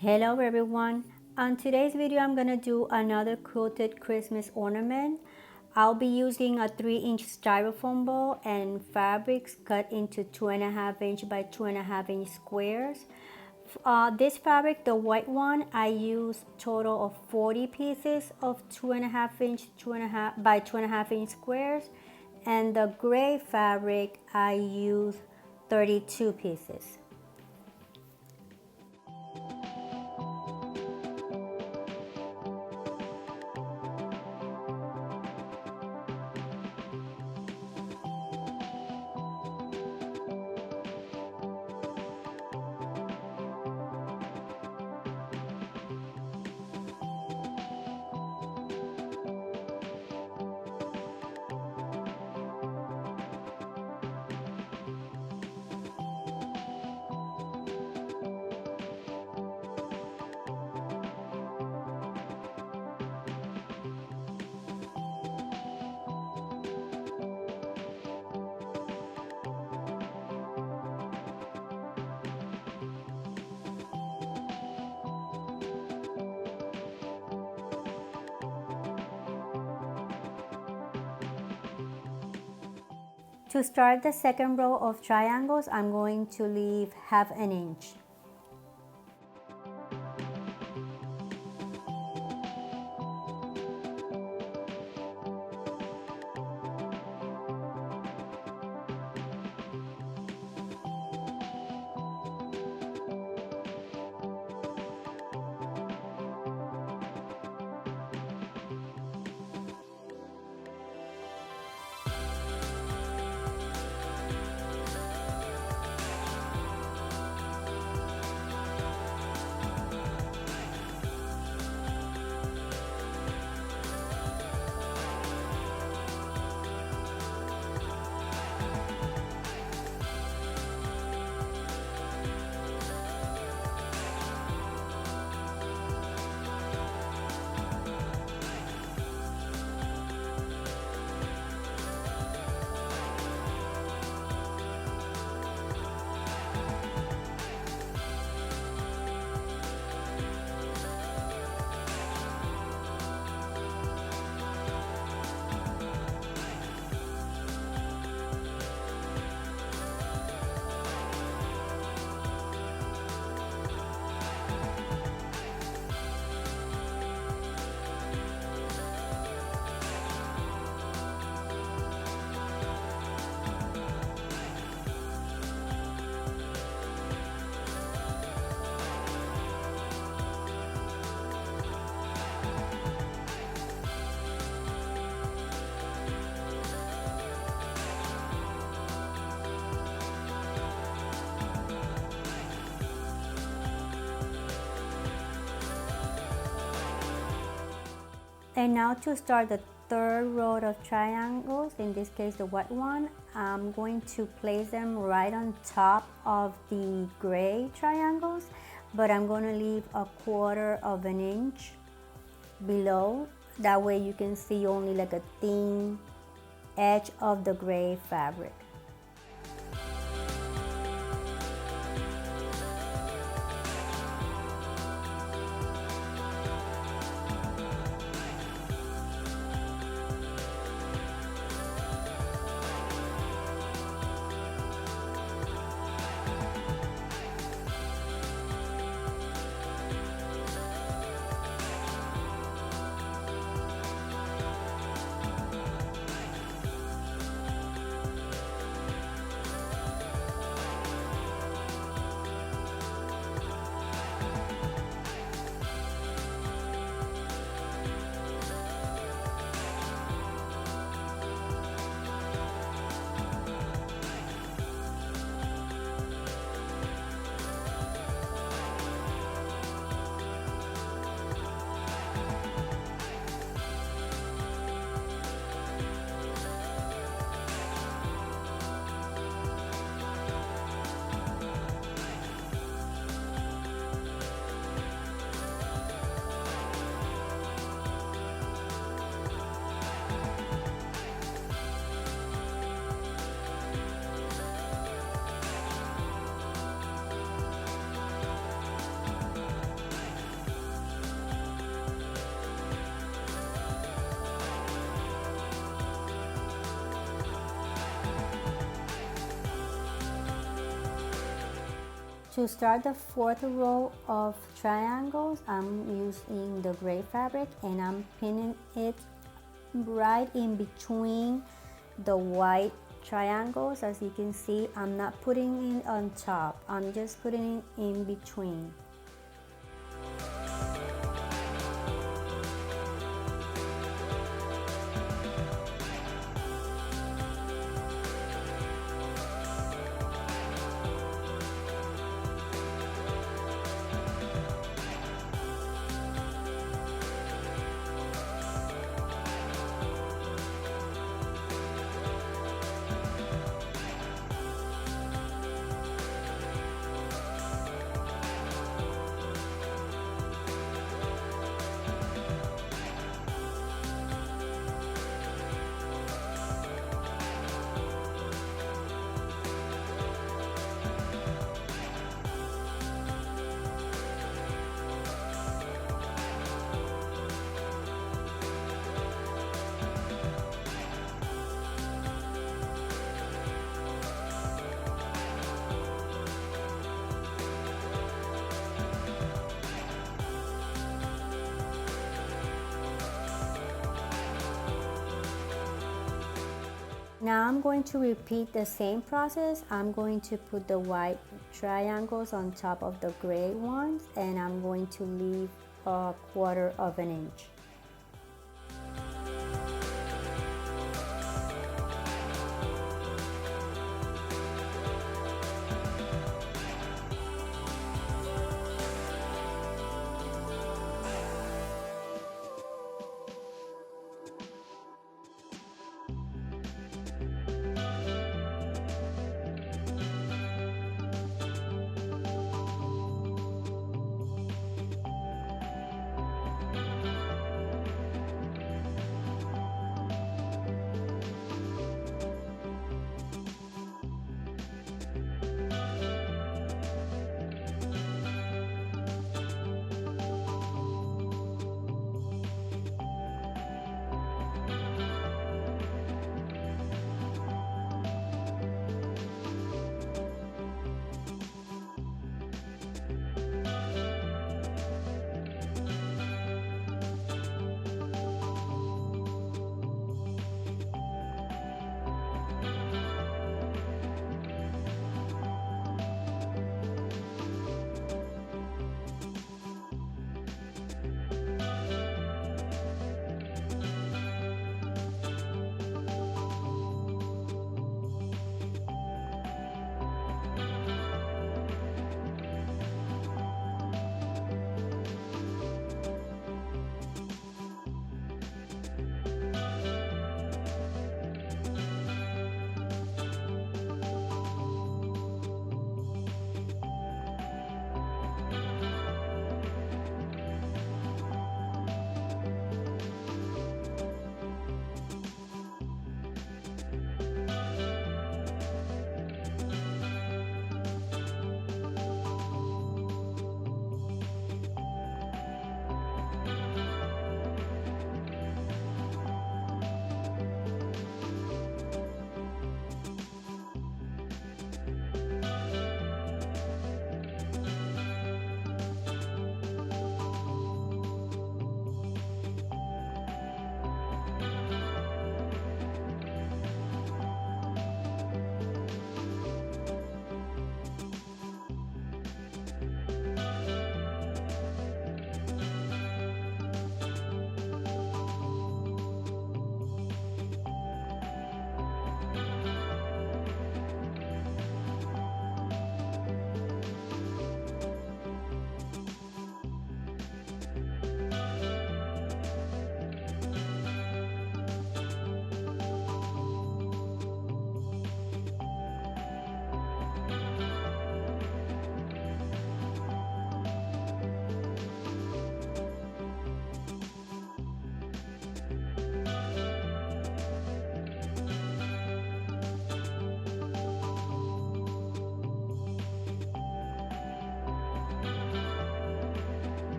Hello everyone. On today's video I'm gonna do another quilted Christmas ornament. I'll be using a 3-inch styrofoam ball and fabrics cut into 2.5-inch by 2.5-inch squares. This fabric, the white one, I used total of 40 pieces of 2.5-inch by 2.5-inch squares, and the gray fabric I used 32 pieces. To start the second row of triangles, I'm going to leave 1/2 inch. And now to start the third row of triangles, in this case the white one, I'm going to place them right on top of the gray triangles, but I'm going to leave 1/4 inch below. That way you can see only like a thin edge of the gray fabric. To start the fourth row of triangles, I'm using the gray fabric and I'm pinning it right in between the white triangles. As you can see, I'm not putting it on top, I'm just putting it in between. Now I'm going to repeat the same process. I'm going to put the white triangles on top of the gray ones, and I'm going to leave a 1/4 of an inch.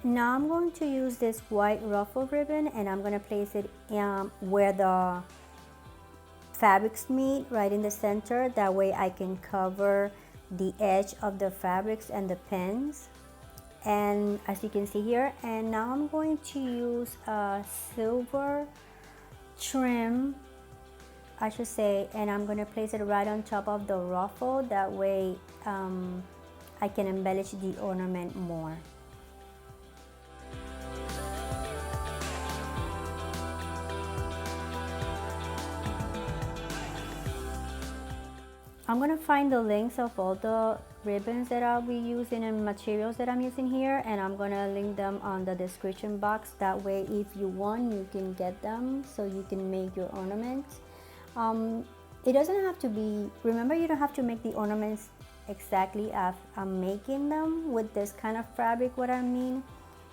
Now I'm going to use this white ruffle ribbon and I'm going to place it where the fabrics meet, right in the center. That way I can cover the edge of the fabrics and the pins. And as you can see here, and now I'm going to use a silver trim, I should say, and I'm going to place it right on top of the ruffle. That way I can embellish the ornament more. I'm going to find the links of all the ribbons that I'll be using and materials that I'm using here, and I'm going to link them on the description box. That way if you want, you can get them so you can make your ornaments. It doesn't have to be, remember, you don't have to make the ornaments exactly as I'm making them with this kind of fabric. What I mean,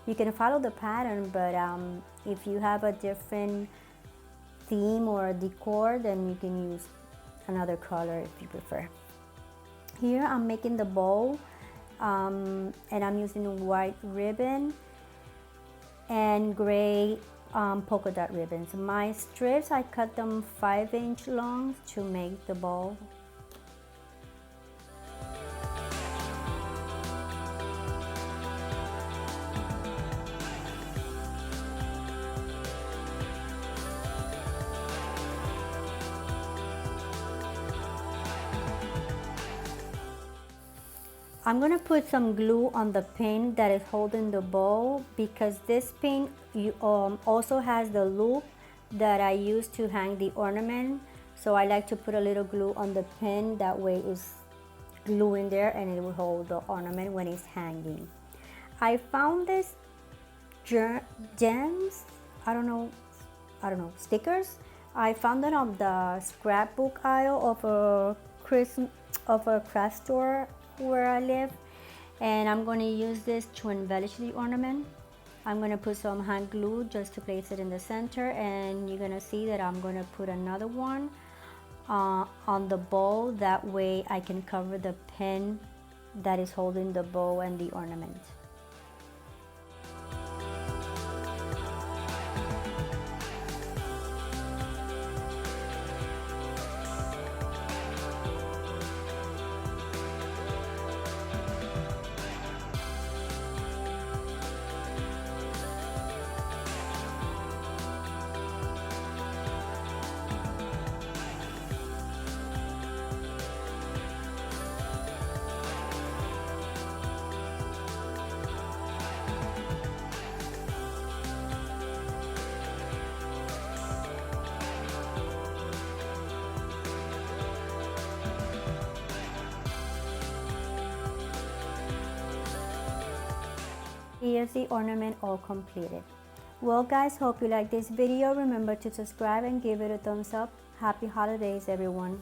you can follow the pattern, but if you have a different theme or decor, then you can use another color if you prefer. Here I'm making the bow, and I'm using a white ribbon and gray polka dot ribbons. My strips, I cut them 5-inch long to make the bow. I'm gonna put some glue on the pin that is holding the bow, because this pin also has the loop that I use to hang the ornament. So I like to put a little glue on the pin, that way it's glue in there and it will hold the ornament when it's hanging. I found this gems, I don't know, stickers. I found them on the scrapbook aisle of a craft store where I live, and I'm going to use this to embellish the ornament. I'm going to put some hand glue just to place it in the center, and you're going to see that I'm going to put another one on the bow. That way I can cover the pin that is holding the bow and the ornament. Here's the ornament all completed. Well guys, hope you like this video. Remember to subscribe and give it a thumbs up. Happy holidays everyone.